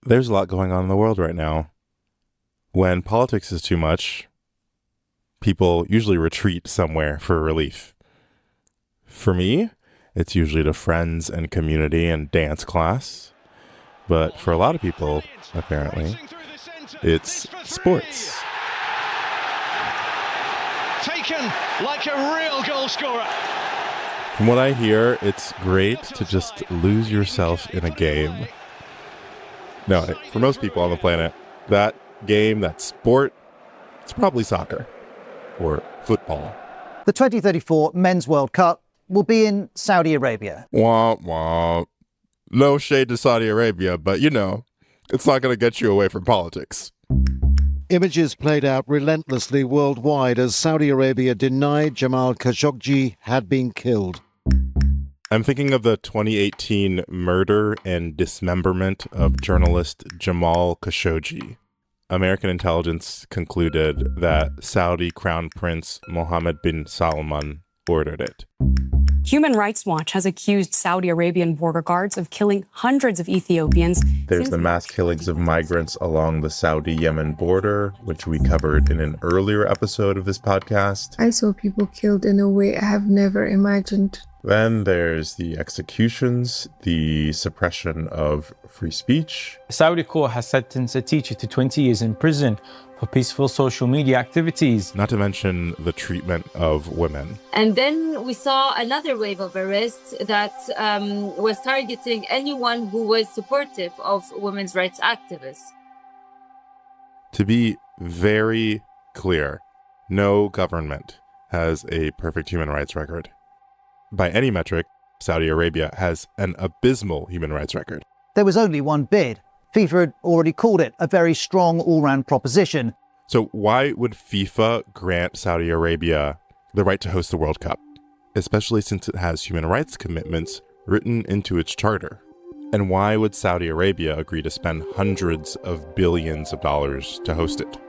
There's a lot going on in the world right now. When politics is too much, people usually retreat somewhere for relief. For me, it's usually to friends and community and dance class. But for a lot of people, apparently, it's sports. Taken like a real goal scorer. From what I hear, it's great to just lose yourself in a game. No, for most people on the planet, that game, that sport, it's probably soccer or football. The 2034 Men's World Cup will be in Saudi Arabia. Wah, wah. No shade to Saudi Arabia, but you know, it's not going to get you away from politics. Images played out relentlessly worldwide as Saudi Arabia denied Jamal Khashoggi had been killed. I'm thinking of the 2018 murder and dismemberment of journalist Jamal Khashoggi. American intelligence concluded that Saudi Crown Prince Mohammed bin Salman ordered it. Human Rights Watch has accused Saudi Arabian border guards of killing hundreds of Ethiopians. There's the mass killings of migrants along the Saudi-Yemen border, which we covered in an earlier episode of this podcast. I saw people killed in a way I have never imagined. Then there's the executions, the suppression of free speech. A Saudi court has sentenced a teacher to 20 years in prison for peaceful social media activities. Not to mention the treatment of women. And then we saw another wave of arrests that was targeting anyone who was supportive of women's rights activists. To be very clear, no government has a perfect human rights record. By any metric, Saudi Arabia has an abysmal human rights record. There was only one bid. FIFA had already called it a very strong all-round proposition. So why would FIFA grant Saudi Arabia the right to host the World Cup, especially since it has human rights commitments written into its charter? And why would Saudi Arabia agree to spend hundreds of billions of dollars to host it?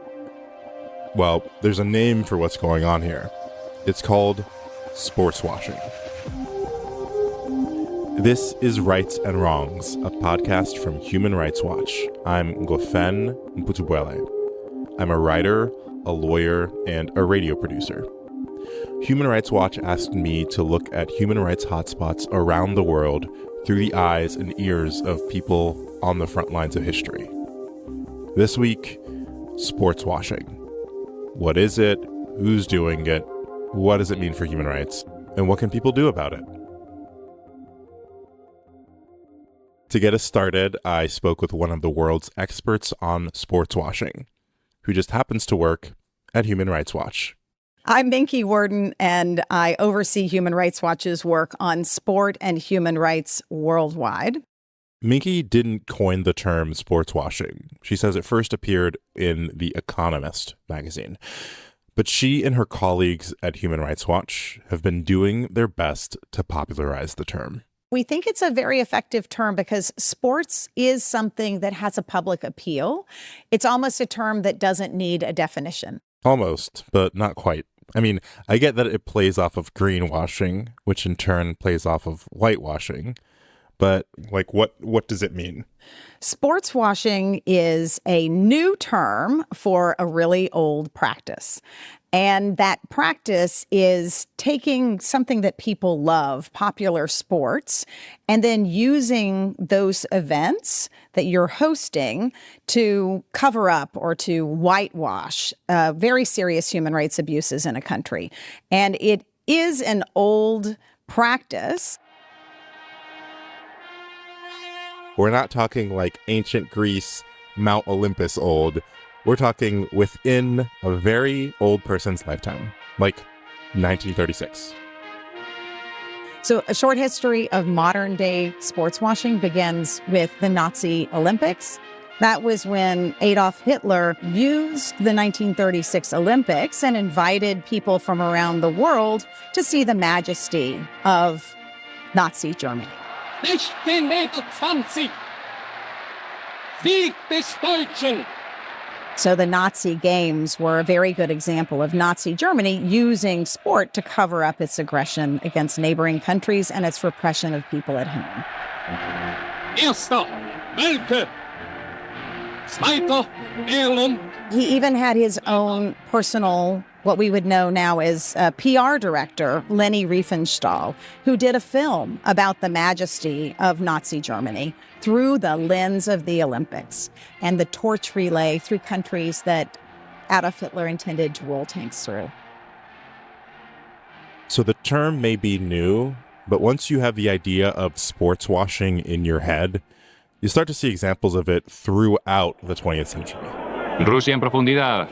Well, there's a name for what's going on here. It's called sportswashing. This is Rights and Wrongs, a podcast from Human Rights Watch. I'm Ngofeen Mputubwele. I'm a writer, a lawyer, and a radio producer. Human Rights Watch asked me to look at human rights hotspots around the world through the eyes and ears of people on the front lines of history. This week, sportswashing. What is it? Who's doing it? What does it mean for human rights? And what can people do about it? To get us started, I spoke with one of the world's experts on sportswashing, who just happens to work at Human Rights Watch. I'm Minky Worden, and I oversee Human Rights Watch's work on sport and human rights worldwide. Minky didn't coin the term sportswashing. She says it first appeared in The Economist magazine. But she and her colleagues at Human Rights Watch have been doing their best to popularize the term. We think it's a very effective term because sports is something that has a public appeal. It's almost a term that doesn't need a definition. Almost, but not quite. I mean, I get that it plays off of greenwashing, which in turn plays off of whitewashing. But what does it mean? Sportswashing is a new term for a really old practice. And that practice is taking something that people love, popular sports, and then using those events that you're hosting to cover up or to whitewash very serious human rights abuses in a country. And it is an old practice. We're not talking like ancient Greece, Mount Olympus old. We're talking within a very old person's lifetime, like 1936. So a short history of modern day sportswashing begins with the Nazi Olympics. That was when Adolf Hitler used the 1936 Olympics and invited people from around the world to see the majesty of Nazi Germany. Nicht den Meter 20. Sieg des Deutschen. So the Nazi Games were a very good example of Nazi Germany using sport to cover up its aggression against neighboring countries and its repression of people at home. Erster, Welke, Zweiter Ehren. He even had his own personal, what we would know now as PR director, Leni Riefenstahl, who did a film about the majesty of Nazi Germany through the lens of the Olympics and the torch relay through countries that Adolf Hitler intended to roll tanks through. So the term may be new, but once you have the idea of sports washing in your head, you start to see examples of it throughout the 20th century. Rusia en profundidad.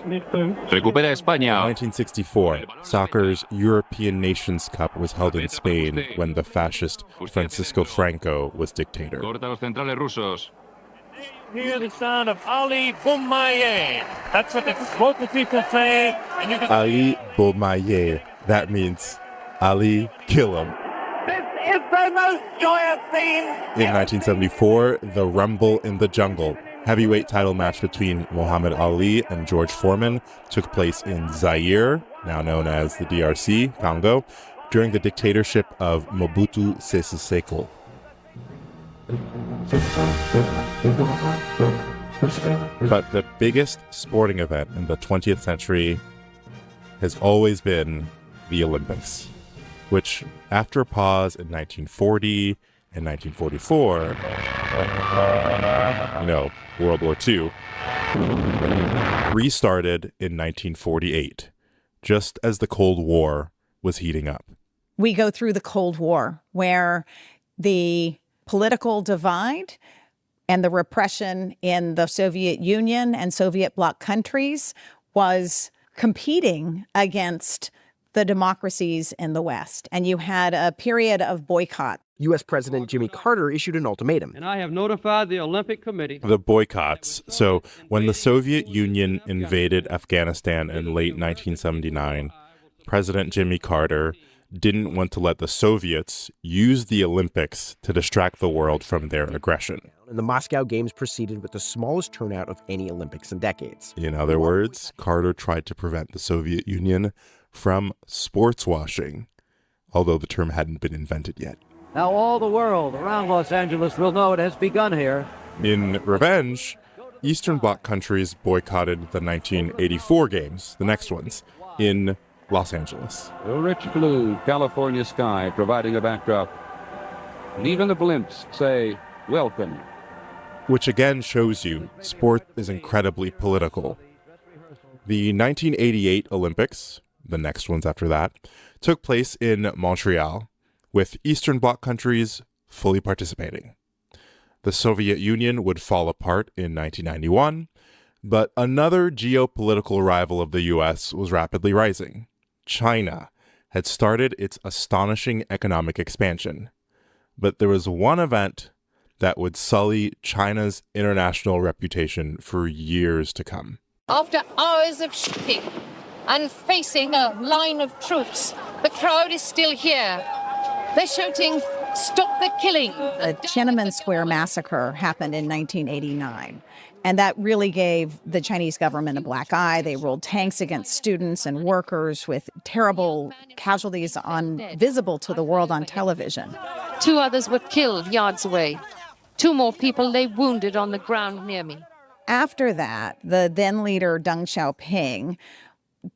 Recupera España. 1964, soccer's European Nations Cup was held in Spain when the fascist Francisco Franco was dictator. Corta los centrales rusos. Hear the sound of Ali Boumaier. That's what the local people say. And you can... Ali Boumaier. That means Ali, kill him. This is the most joyous scene. In 1974, the Rumble in the Jungle, heavyweight title match between Muhammad Ali and George Foreman, took place in Zaire, now known as the DRC, Congo, during the dictatorship of Mobutu Sese Seko. But the biggest sporting event in the 20th century has always been the Olympics, which, after a pause in 1940 and 1944, World War II, restarted in 1948, just as the Cold War was heating up. We go through the Cold War, where the political divide and the repression in the Soviet Union and Soviet bloc countries was competing against the democracies in the West. And you had a period of boycott. U.S. President Jimmy Carter issued an ultimatum. And I have notified the Olympic Committee. The boycotts. So when the Soviet Union invaded Afghanistan in late 1979, President Jimmy Carter didn't want to let the Soviets use the Olympics to distract the world from their aggression. And the Moscow Games proceeded with the smallest turnout of any Olympics in decades. In other words, Carter tried to prevent the Soviet Union from sports washing, although the term hadn't been invented yet. Now all the world around Los Angeles will know it has begun here. In revenge, Eastern Bloc countries boycotted the 1984 games, the next ones, in Los Angeles. The rich blue California sky providing a backdrop. And even the blimps say, welcome. Which again shows you sport is incredibly political. The 1988 Olympics, the next ones after that, took place in Montreal, with Eastern Bloc countries fully participating. The Soviet Union would fall apart in 1991, but another geopolitical rival of the U.S. was rapidly rising. China had started its astonishing economic expansion. But there was one event that would sully China's international reputation for years to come. After hours of shooting and facing a line of troops, the crowd is still here. They're shouting, "Stop the killing!" The Tiananmen Square massacre happened in 1989. And that really gave the Chinese government a black eye. They rolled tanks against students and workers with terrible casualties visible to the world on television. 2 others were killed yards away. 2 more people lay wounded on the ground near me. After that, the then leader Deng Xiaoping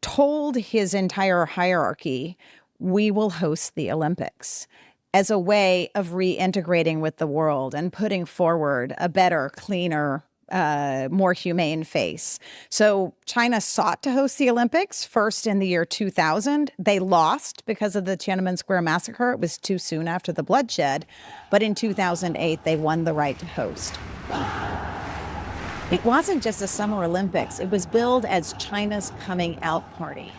told his entire hierarchy, we will host the Olympics, as a way of reintegrating with the world and putting forward a better, cleaner, more humane face. So China sought to host the Olympics first in the year 2000. They lost because of the Tiananmen Square massacre. It was too soon after the bloodshed. But in 2008, they won the right to host. It wasn't just a Summer Olympics. It was billed as China's coming out party.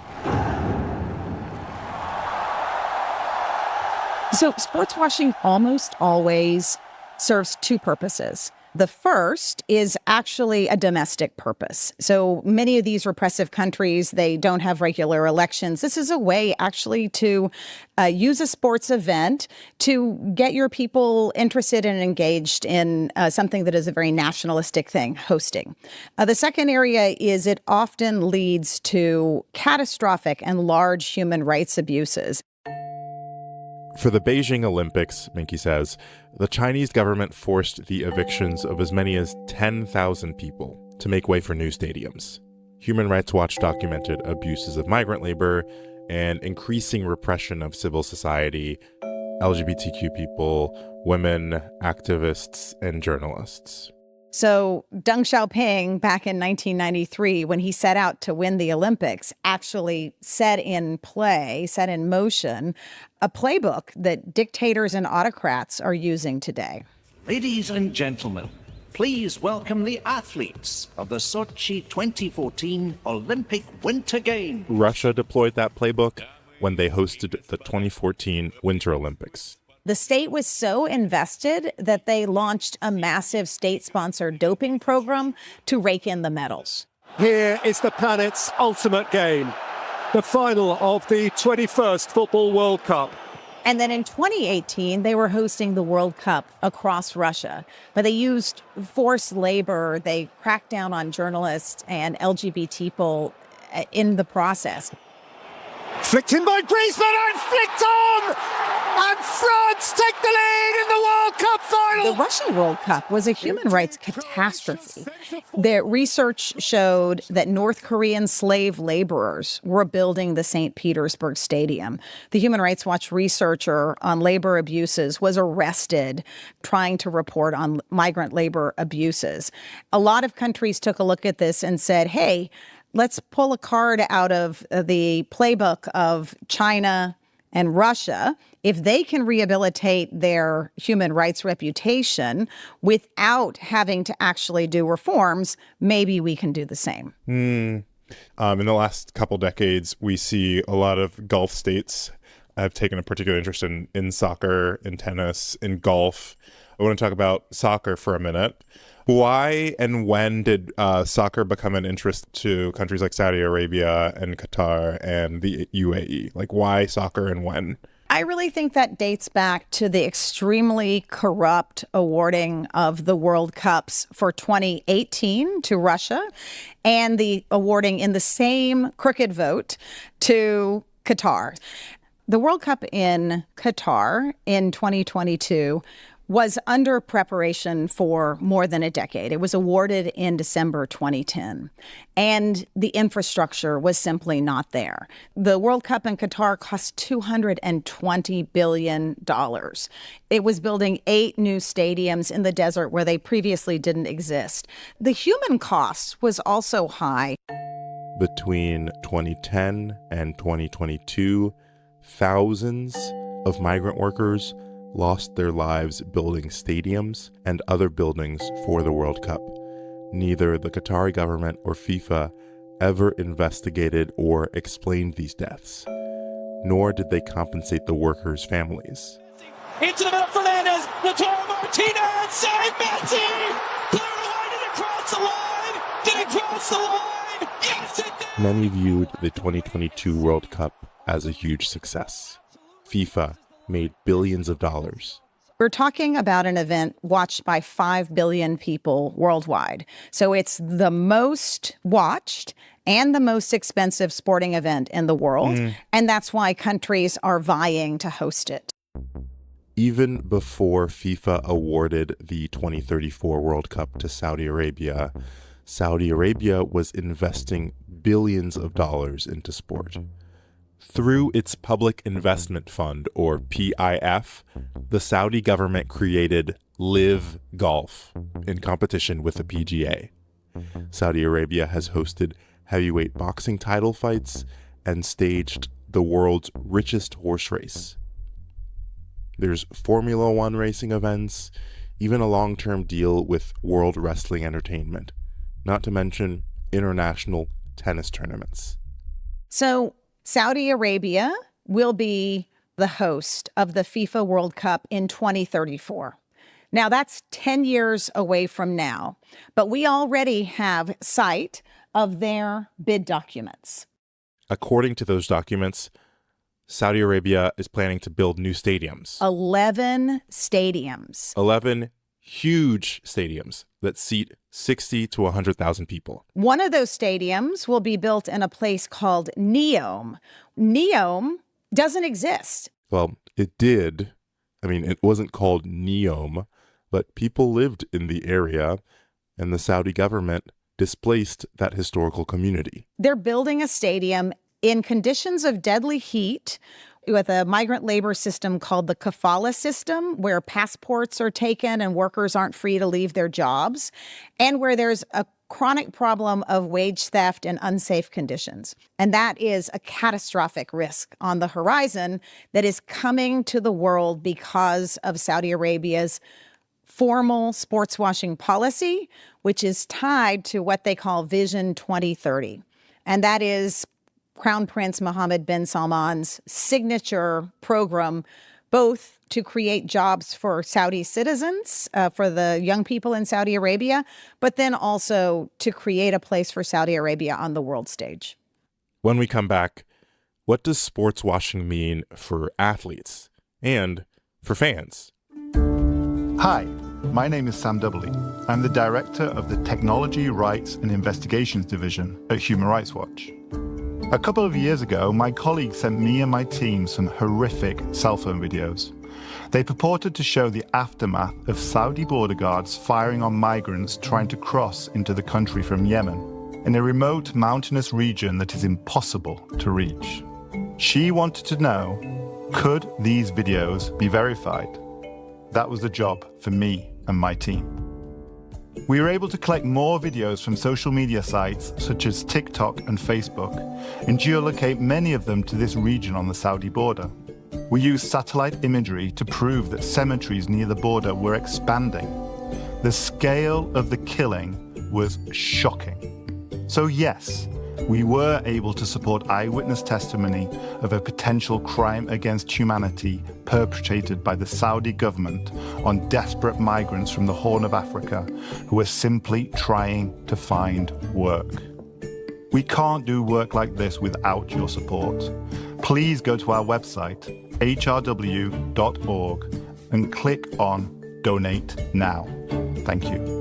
So sports washing almost always serves 2 purposes. The first is actually a domestic purpose. So many of these repressive countries, they don't have regular elections. This is a way actually to use a sports event to get your people interested and engaged in something that is a very nationalistic thing, hosting. The second area is it often leads to catastrophic and large human rights abuses. For the Beijing Olympics, Minky says, the Chinese government forced the evictions of as many as 10,000 people, to make way for new stadiums. Human Rights Watch documented abuses of migrant labor and increasing repression of civil society, LGBTQ people, women, activists, and journalists. So Deng Xiaoping, back in 1993, when he set out to win the Olympics, actually set in motion, a playbook that dictators and autocrats are using today. Ladies and gentlemen, please welcome the athletes of the Sochi 2014 Olympic Winter Games. Russia deployed that playbook when they hosted the 2014 Winter Olympics. The state was so invested that they launched a massive state-sponsored doping program to rake in the medals. Here is the planet's ultimate game, the final of the 21st Football World Cup. And then in 2018, they were hosting the World Cup across Russia, but they used forced labor. They cracked down on journalists and LGBT people in the process. Flicked in by Griezmann and flicked on! And France take the lead in the World Cup final! The Russian World Cup was a human rights catastrophe. Their research showed that North Korean slave laborers were building the St. Petersburg Stadium. The Human Rights Watch researcher on labor abuses was arrested trying to report on migrant labor abuses. A lot of countries took a look at this and said, hey, let's pull a card out of the playbook of China and Russia. If they can rehabilitate their human rights reputation without having to actually do reforms, maybe we can do the same. In the last couple decades, we see a lot of Gulf states have taken a particular interest in soccer, in tennis, in golf. I want to talk about soccer for a minute. Why and when did soccer become an interest to countries like Saudi Arabia and Qatar and the UAE? Like, why soccer and when? I really think that dates back to the extremely corrupt awarding of the World Cups for 2018 to Russia and the awarding in the same crooked vote to Qatar. The World Cup in Qatar in 2022 was under preparation for more than a decade. It was awarded in December 2010, and the infrastructure was simply not there. The World Cup in Qatar cost $220 billion. It was building 8 new stadiums in the desert where they previously didn't exist. The human cost was also high. Between 2010 and 2022, thousands of migrant workers lost their lives building stadiums and other buildings for the World Cup. Neither the Qatari government or FIFA ever investigated or explained these deaths, nor did they compensate the workers' families. Into the middle, Fernandez, Lautaro Martinez, save Messi! Did it cross the line? Did it cross the line? Yes, it did! Many viewed the 2022 World Cup as a huge success. FIFA made billions of dollars. We're talking about an event watched by 5 billion people worldwide. So it's the most watched and the most expensive sporting event in the world. And that's why countries are vying to host it. Even before FIFA awarded the 2034 World Cup to Saudi Arabia was investing billions of dollars into sport. Through its Public Investment Fund, or PIF, the Saudi government created Live Golf in competition with the PGA. Saudi Arabia has hosted heavyweight boxing title fights and staged the world's richest horse race. There's Formula One racing events, even a long-term deal with World Wrestling Entertainment, not to mention international tennis tournaments. So Saudi Arabia will be the host of the FIFA World Cup in 2034. Now, that's 10 years away from now, but we already have sight of their bid documents. According to those documents, Saudi Arabia is planning to build new stadiums. 11 stadiums. 11 huge stadiums that seat 60 to 100,000 people. One of those stadiums will be built in a place called Neom. Neom doesn't exist. Well, it did. I mean, it wasn't called Neom, but people lived in the area, and the Saudi government displaced that historical community. They're building a stadium in conditions of deadly heat with a migrant labor system called the kafala system, where passports are taken and workers aren't free to leave their jobs, and where there's a chronic problem of wage theft and unsafe conditions. And that is a catastrophic risk on the horizon that is coming to the world because of Saudi Arabia's formal sports washing policy, which is tied to what they call Vision 2030. And that is Crown Prince Mohammed bin Salman's signature program, both to create jobs for Saudi citizens, for the young people in Saudi Arabia, but then also to create a place for Saudi Arabia on the world stage. When we come back, what does sports washing mean for athletes and for fans? Hi, my name is Sam Doubley. I'm the director of the Technology, Rights and Investigations Division at Human Rights Watch. A couple of years ago, my colleagues sent me and my team some horrific cell phone videos. They purported to show the aftermath of Saudi border guards firing on migrants trying to cross into the country from Yemen, in a remote mountainous region that is impossible to reach. She wanted to know, could these videos be verified? That was the job for me and my team. We were able to collect more videos from social media sites such as TikTok and Facebook and geolocate many of them to this region on the Saudi border. We used satellite imagery to prove that cemeteries near the border were expanding. The scale of the killing was shocking. So yes, we were able to support eyewitness testimony of a potential crime against humanity perpetrated by the Saudi government on desperate migrants from the Horn of Africa who were simply trying to find work. We can't do work like this without your support. Please go to our website, hrw.org, and click on Donate Now. Thank you.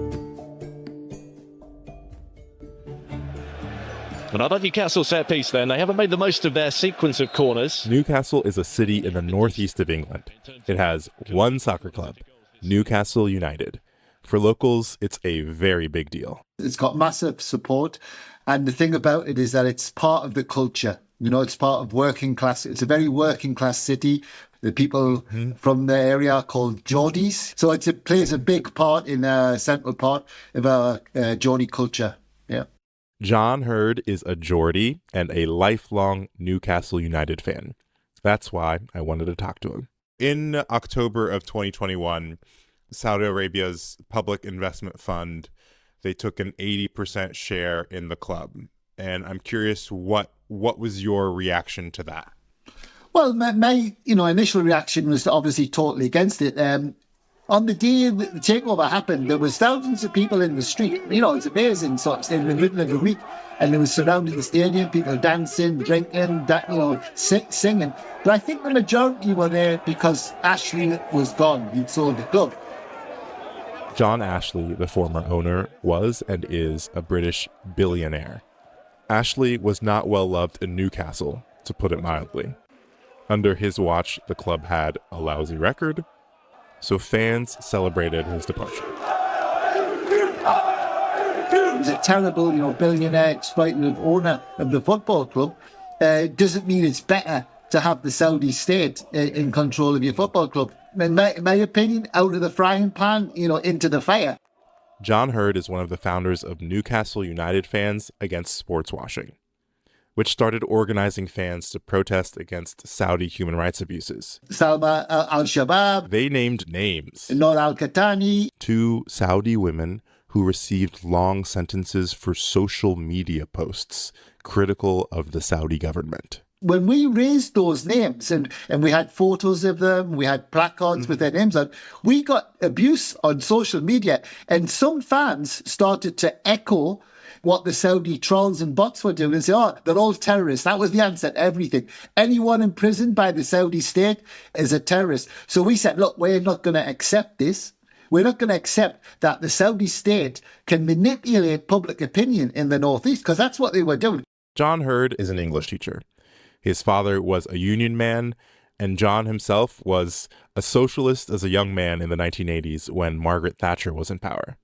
Another Newcastle set piece then. They haven't made the most of their sequence of corners. Newcastle is a city in the northeast of England. It has one soccer club, Newcastle United. For locals, it's a very big deal. It's got massive support. And the thing about it is that it's part of the culture. You know, it's part of working class. It's a very working class city. The people from the area are called Geordies. So it plays a big part in a central part of our Geordie culture. Yeah. John Hurd is a Geordie and a lifelong Newcastle United fan. That's why I wanted to talk to him. In October of 2021, Saudi Arabia's public investment fund, they took an 80% share in the club. And I'm curious, what was your reaction to that? Well, my initial reaction was obviously totally against it. On the day the takeover happened, there was thousands of people in the street. You know, it's amazing, sort of in the middle of the week, and they were surrounding the stadium, people dancing, drinking, singing. But I think the majority were there because Ashley was gone. He'd sold the club. John Ashley, the former owner, was and is a British billionaire. Ashley was not well loved in Newcastle, to put it mildly. Under his watch, the club had a lousy record, so fans celebrated his departure. He was a terrible, billionaire, exploitative owner of the football club. Doesn't mean it's better to have the Saudi state in control of your football club. In my opinion, out of the frying pan, into the fire. John Hurd is one of the founders of Newcastle United Fans Against Sportswashing, which started organizing fans to protest against Saudi human rights abuses. Salma al-Shabaab. They named names. Noor al-Qatani. 2 Saudi women who received long sentences for social media posts critical of the Saudi government. When we raised those names and we had photos of them, we had placards with their names on, we got abuse on social media. And some fans started to echo what the Saudi trolls and bots were doing and say, oh, they're all terrorists. That was the answer to everything. Anyone imprisoned by the Saudi state is a terrorist. So we said, look, we're not going to accept this. We're not going to accept that the Saudi state can manipulate public opinion in the Northeast, because that's what they were doing. John Hurd is an English teacher. His father was a union man, and John himself was a socialist as a young man in the 1980s when Margaret Thatcher was in power.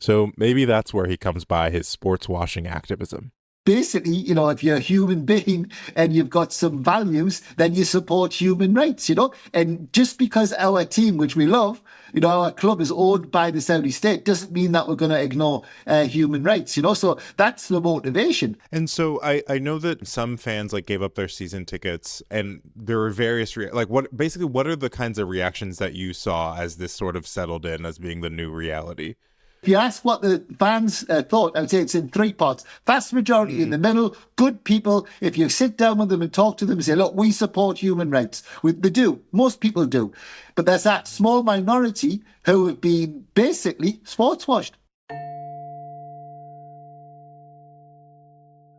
So maybe that's where he comes by his sports washing activism. Basically, if you're a human being and you've got some values, then you support human rights, And just because our team, which we love, our club is owned by the Saudi state, doesn't mean that we're going to ignore human rights, So that's the motivation. And so I know that some fans gave up their season tickets, and there were various what are the kinds of reactions that you saw as this sort of settled in as being the new reality? If you ask what the fans thought, I would say it's in three parts. Vast majority in the middle, good people. If you sit down with them and talk to them and say, look, we support human rights. They do. Most people do. But there's that small minority who have been basically sports washed.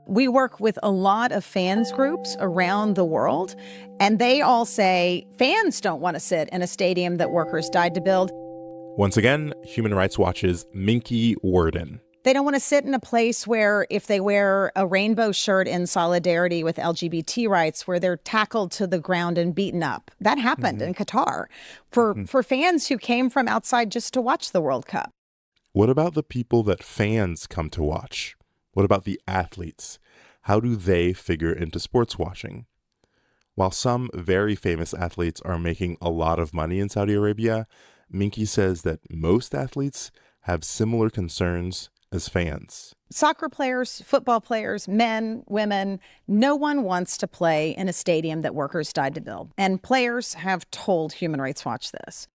We work with a lot of fans groups around the world, and they all say fans don't want to sit in a stadium that workers died to build. Once again, Human Rights Watch's Minky Worden. They don't want to sit in a place where if they wear a rainbow shirt in solidarity with LGBT rights, where they're tackled to the ground and beaten up. That happened in Qatar for fans who came from outside just to watch the World Cup. What about the people that fans come to watch? What about the athletes? How do they figure into sports washing? While some very famous athletes are making a lot of money in Saudi Arabia, Minky says that most athletes have similar concerns as fans. Soccer players, football players, men, women, no one wants to play in a stadium that workers died to build. And players have told Human Rights Watch this.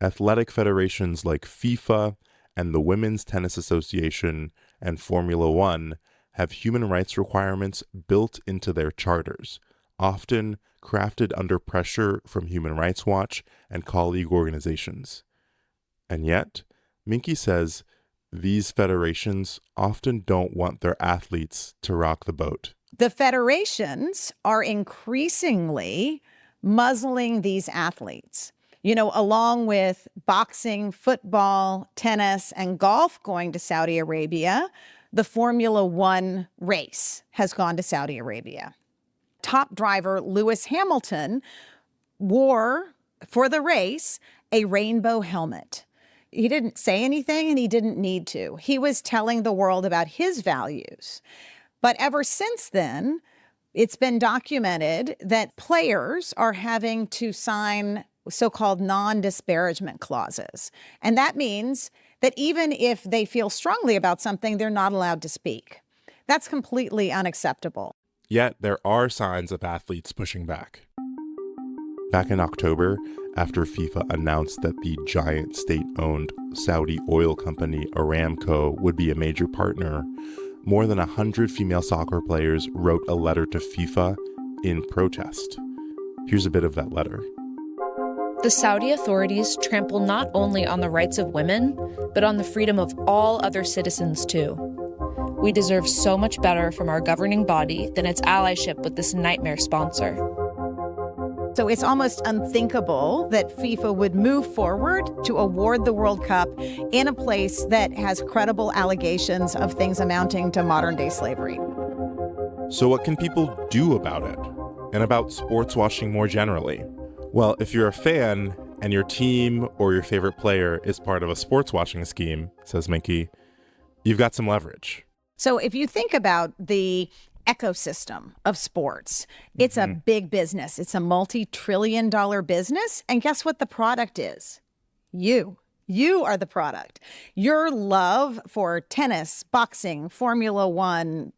Athletic federations like FIFA and the Women's Tennis Association and Formula One have human rights requirements built into their charters, often crafted under pressure from Human Rights Watch and colleague organizations. And yet, Minky says these federations often don't want their athletes to rock the boat. The federations are increasingly muzzling these athletes. Along with boxing, football, tennis, and golf going to Saudi Arabia, the Formula One race has gone to Saudi Arabia. Top driver Lewis Hamilton wore, for the race, a rainbow helmet. He didn't say anything and he didn't need to. He was telling the world about his values. But ever since then, it's been documented that players are having to sign so-called non-disparagement clauses. And that means that even if they feel strongly about something, they're not allowed to speak. That's completely unacceptable. Yet there are signs of athletes pushing back. Back in October, after FIFA announced that the giant state-owned Saudi oil company Aramco would be a major partner, more than 100 female soccer players wrote a letter to FIFA in protest. Here's a bit of that letter. The Saudi authorities trample not only on the rights of women, but on the freedom of all other citizens too. We deserve so much better from our governing body than its allyship with this nightmare sponsor. So it's almost unthinkable that FIFA would move forward to award the World Cup in a place that has credible allegations of things amounting to modern-day slavery. So what can people do about it? And about sports washing more generally? Well, if you're a fan and your team or your favorite player is part of a sports washing scheme, says Minky, you've got some leverage. So if you think about the ecosystem of sports, it's a big business. It's a multi-trillion-dollar business. And guess what the product is? You. You are the product. Your love for tennis, boxing, Formula One,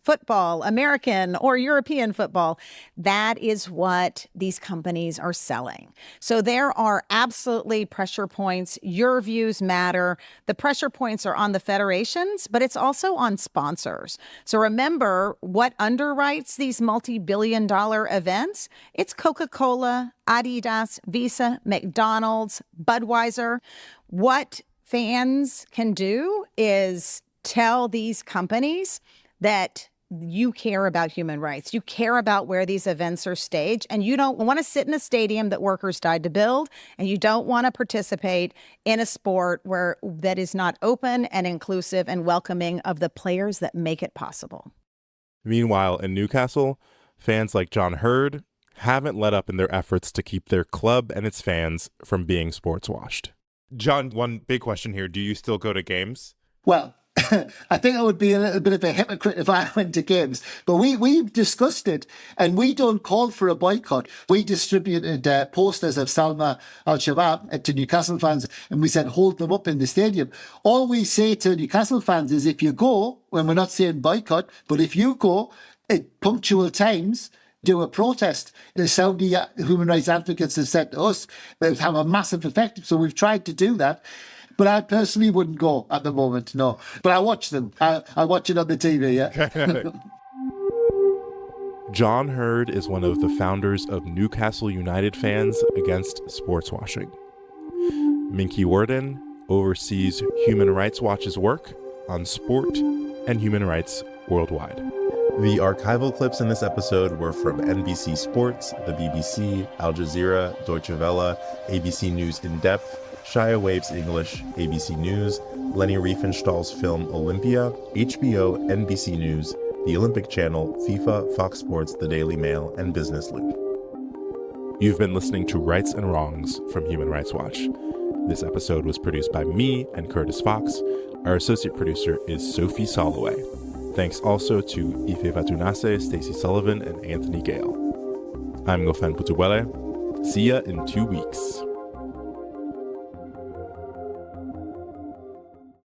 football, American or European football, that is what these companies are selling. So there are absolutely pressure points. Your views matter. The pressure points are on the federations, but it's also on sponsors. So remember what underwrites these multi-billion-dollar events? It's Coca-Cola, Adidas, Visa, McDonald's, Budweiser. What fans can do is tell these companies that you care about human rights. You care about where these events are staged, and you don't want to sit in a stadium that workers died to build, and you don't want to participate in a sport that is not open and inclusive and welcoming of the players that make it possible. Meanwhile, in Newcastle, fans like John Hurd haven't let up in their efforts to keep their club and its fans from being sports washed. John, one big question here. Do you still go to games? Well, I think I would be a little bit of a hypocrite if I went to games, but we've discussed it, and we don't call for a boycott. We distributed posters of Salma al-Shabaab to Newcastle fans, and we said, hold them up in the stadium. All we say to Newcastle fans is, if you go, when we're not saying boycott, but if you go at punctual times, do a protest. The Saudi human rights advocates have said to us, it would have a massive effect. So we've tried to do that. But I personally wouldn't go at the moment, no. But I watch them. I watch it on the TV, yeah. John Hurd is one of the founders of Newcastle United Fans Against Sportswashing. Minky Worden oversees Human Rights Watch's work on sport and human rights worldwide. The archival clips in this episode were from NBC Sports, the BBC, Al Jazeera, Deutsche Welle, ABC News In Depth, Shia Waves English, ABC News, Lenny Riefenstahl's film Olympia, HBO, NBC News, the Olympic Channel, FIFA, Fox Sports, The Daily Mail, and Business Loop. You've been listening to Rights and Wrongs from Human Rights Watch. This episode was produced by me and Curtis Fox. Our associate producer is Sophie Soloway. Thanks also to Ife Vatunase, Stacey Sullivan, and Anthony Gale. I'm Ngofeen Mputubwele. See ya in 2 weeks.